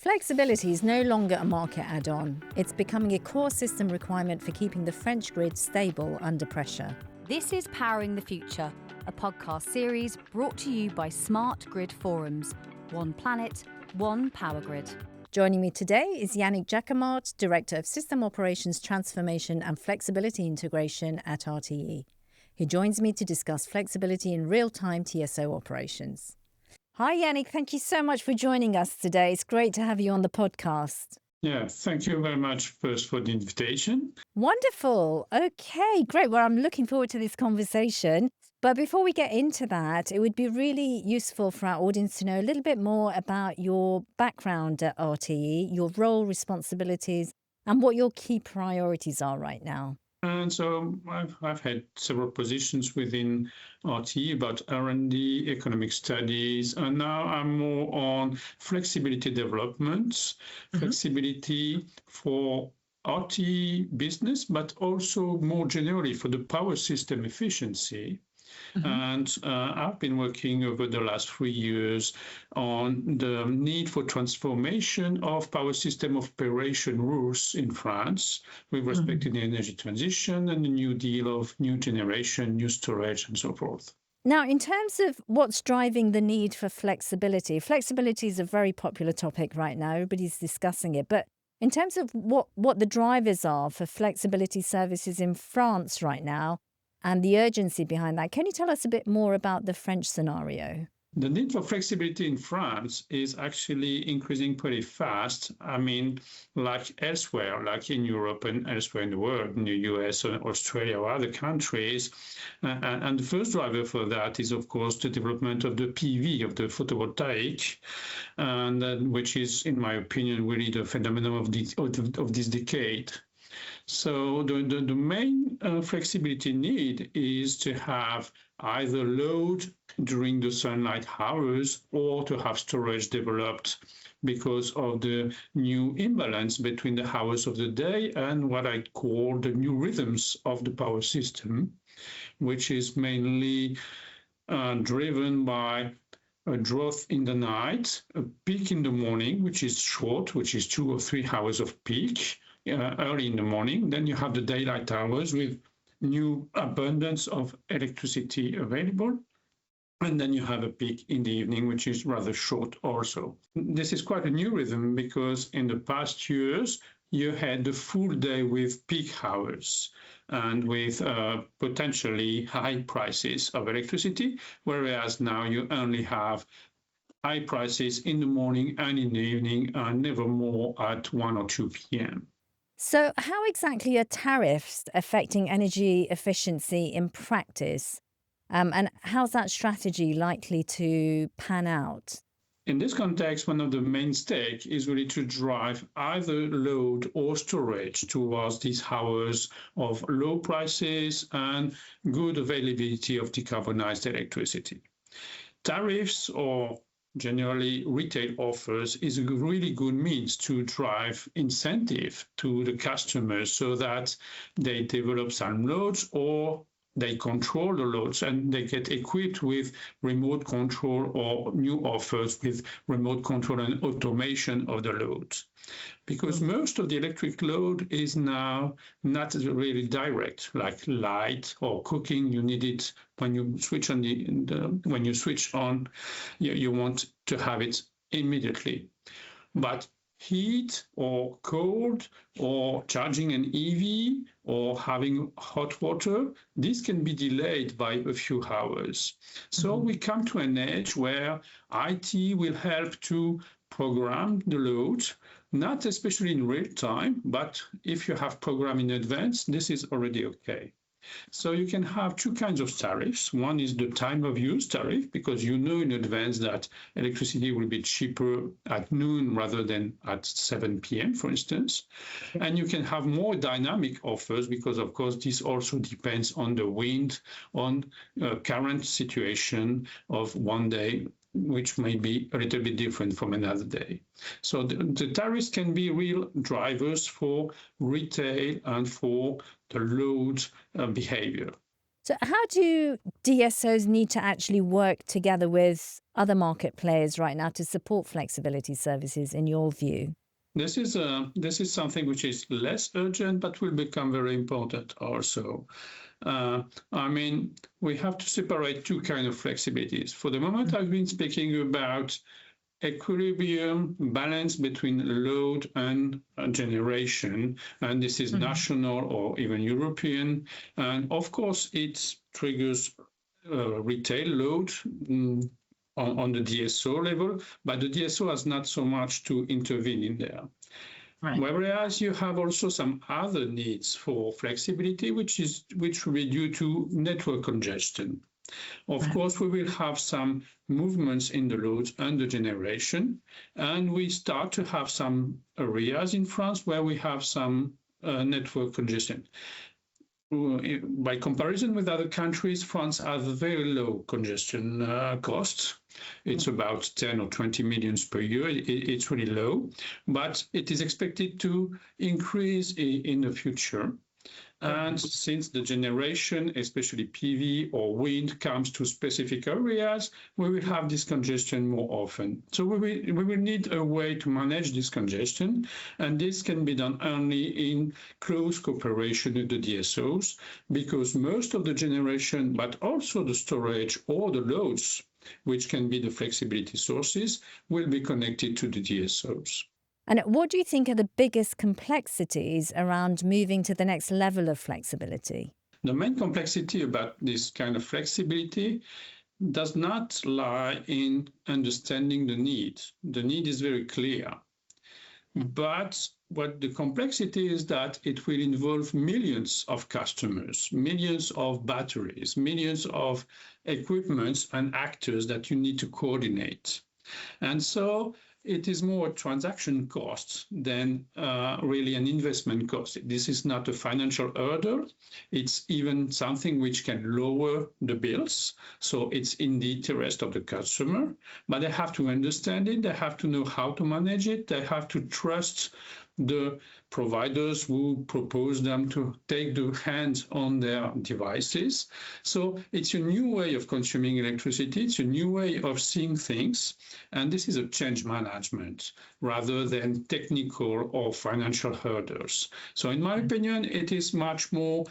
Flexibility is no longer a market add-on. It's becoming a core system requirement for keeping the French grid stable under pressure. This is Powering the Future, a podcast series brought to you by Smart Grid Forums. One planet, one power grid. Joining me today is Yannick Jacquemart, Director of System Operations Transformation and Flexibility Integration at RTE. He joins me to discuss flexibility in real-time TSO operations. Hi, Yannick. Thank you so much for joining us today. It's great to have you on the podcast. Yeah, thank you very much first for the invitation. Wonderful. Okay, great. Well, I'm looking forward to this conversation. But before we get into that, it would be really useful for our audience to know a little bit more about your background at RTE, your role, responsibilities, and what your key priorities are right now. And so I've had several positions within RTE about R&D, economic studies, and now I'm more on flexibility development, flexibility for RTE business, but also more generally for the power system efficiency. And I've been working over the last 3 years on the need for transformation of power system operation rules in France with respect to the energy transition and the New Deal of new generation, new storage, and so forth. Now, in terms of what's driving the need for flexibility is a very popular topic right now. Everybody's discussing it. But in terms of what the drivers are for flexibility services in France right now, and the urgency behind that. Can you tell us a bit more about the French scenario? The need for flexibility in France is actually increasing pretty fast. I mean, like elsewhere, like in Europe and elsewhere in the world, in the US or Australia or other countries. And the first driver for that is, of course, the development of the PV, of the photovoltaic, and which is, in my opinion, really the phenomenon of this decade. So the main flexibility need is to have either load during the sunlight hours or to have storage developed because of the new imbalance between the hours of the day and what I call the new rhythms of the power system, which is mainly driven by a drought in the night, a peak in the morning, which is short, which is 2 or 3 hours of peak, early in the morning. Then you have the daylight hours with new abundance of electricity available. And then you have a peak in the evening, which is rather short also. This is quite a new rhythm because in the past years, you had the full day with peak hours and with potentially high prices of electricity, whereas now you only have high prices in the morning and in the evening and never more at 1 or 2 p.m. So how exactly are tariffs affecting energy efficiency in practice? And how's that strategy likely to pan out? In this context, one of the main stakes is really to drive either load or storage towards these hours of low prices and good availability of decarbonized electricity. Tariffs, or generally retail offers, is a really good means to drive incentive to the customers so that they develop some loads or they control the loads and they get equipped with remote control or new offers with remote control and automation of the loads. Because most of the electric load is now not really direct, like light or cooking. You need it when you switch on when you switch on, you want to have it immediately. But heat or cold or charging an EV or having hot water, this can be delayed by a few hours. So we come to an age where IT will help to program the load, not especially in real time, but if you have program in advance, this is already okay. So you can have 2 kinds of tariffs. One is the time of use tariff, because you know in advance that electricity will be cheaper at noon rather than at 7 p.m., for instance. And you can have more dynamic offers because, of course, this also depends on the wind, on current situation of one day, which may be a little bit different from another day. So the tariffs can be real drivers for retail and for the load behavior. So how do DSOs need to actually work together with other market players right now to support flexibility services, in your view? This is something which is less urgent, but will become very important also. I mean, we have to separate two kinds of flexibilities. For the moment, I've been speaking about equilibrium balance between load and generation, and this is national or even European. And of course, it triggers retail load on the DSO level, but the DSO has not so much to intervene in there. Right. Whereas you have also some other needs for flexibility, which will be due to network congestion. Of course, we will have some movements in the loads and the generation, and we start to have some areas in France where we have some network congestion. By comparison with other countries, France has very low congestion costs. It's about 10 or 20 millions per year. It's really low, but it is expected to increase in the future. And since the generation, especially PV or wind, comes to specific areas, we will have this congestion more often. So we will need a way to manage this congestion, and this can be done only in close cooperation with the DSOs, because most of the generation, but also the storage or the loads, which can be the flexibility sources, will be connected to the DSOs. And what do you think are the biggest complexities around moving to the next level of flexibility? The main complexity about this kind of flexibility does not lie in understanding the need. The need is very clear. But what the complexity is that it will involve millions of customers, millions of batteries, millions of equipments and actors that you need to coordinate. And so it is more transaction costs than really an investment cost. This is not a financial hurdle. It's even something which can lower the bills. So it's in the interest of the customer, but they have to understand it. They have to know how to manage it. They have to trust the providers who propose them to take the hands on their devices. So it's a new way of consuming electricity. It's a new way of seeing things. And this is a change management rather than technical or financial hurdles. So in my opinion, it is much more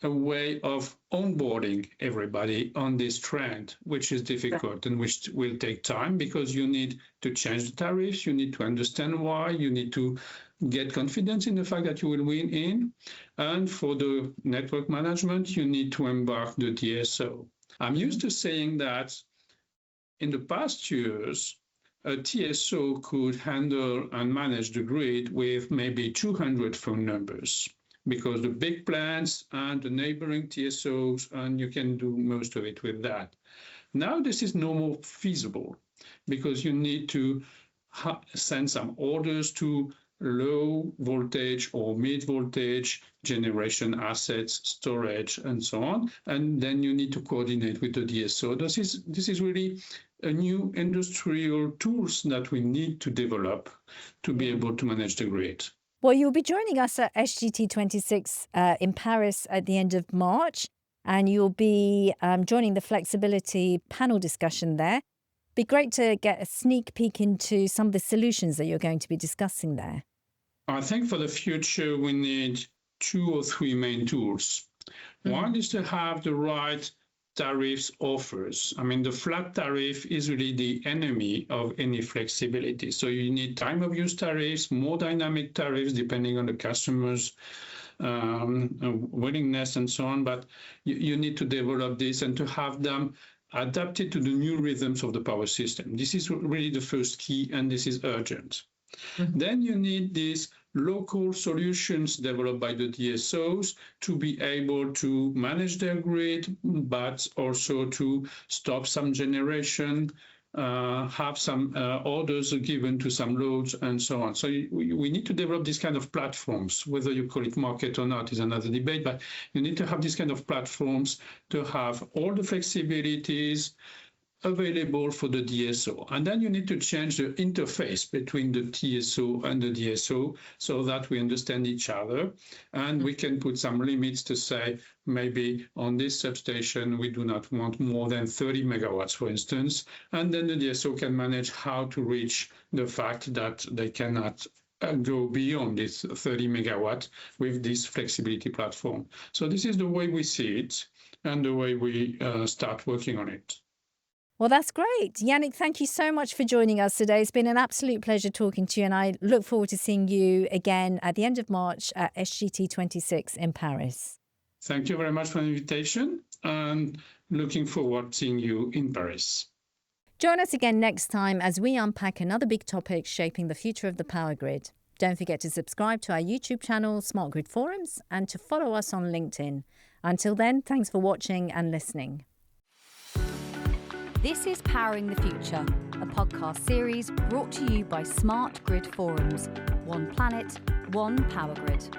a way of onboarding everybody on this trend, which is difficult and which will take time because you need to change the tariffs, you need to understand why, you need to get confidence in the fact that you will win in. And for the network management, you need to embark the DSO. I'm used to saying that in the past years, a TSO could handle and manage the grid with maybe 200 phone numbers, because the big plants and the neighboring TSOs, and you can do most of it with that. Now this is no more feasible because you need to send some orders to low voltage or mid voltage generation assets, storage, and so on. And then you need to coordinate with the DSO. This is really a new industrial tools that we need to develop to be able to manage the grid. Well, you'll be joining us at SGT 26 in Paris at the end of March, and you'll be joining the flexibility panel discussion there. Be great to get a sneak peek into some of the solutions that you're going to be discussing there. I think for the future, we need 2 or 3 main tools. One is to have the right tariffs offers. I mean, the flat tariff is really the enemy of any flexibility. So you need time of use tariffs, more dynamic tariffs, depending on the customer's willingness and so on. But you need to develop this and to have them adapted to the new rhythms of the power system. This is really the first key, and this is urgent. Then you need these local solutions developed by the DSOs to be able to manage their grid, but also to stop some generation, have some orders given to some loads, and so on. So we need to develop these kind of platforms. Whether you call it market or not is another debate, but you need to have these kind of platforms to have all the flexibilities available for the DSO. And then you need to change the interface between the TSO and the DSO so that we understand each other. And we can put some limits to say, maybe on this substation, we do not want more than 30 megawatts, for instance. And then the DSO can manage how to reach the fact that they cannot go beyond this 30 megawatt with this flexibility platform. So this is the way we see it and the way we start working on it. Well, that's great. Yannick, thank you so much for joining us today. It's been an absolute pleasure talking to you, and I look forward to seeing you again at the end of March at SGT 26 in Paris. Thank you very much for the invitation, and looking forward to seeing you in Paris. Join us again next time as we unpack another big topic shaping the future of the power grid. Don't forget to subscribe to our YouTube channel, Smart Grid Forums, and to follow us on LinkedIn. Until then, thanks for watching and listening. This is Powering the Future, a podcast series brought to you by Smart Grid Forums. One planet, one power grid.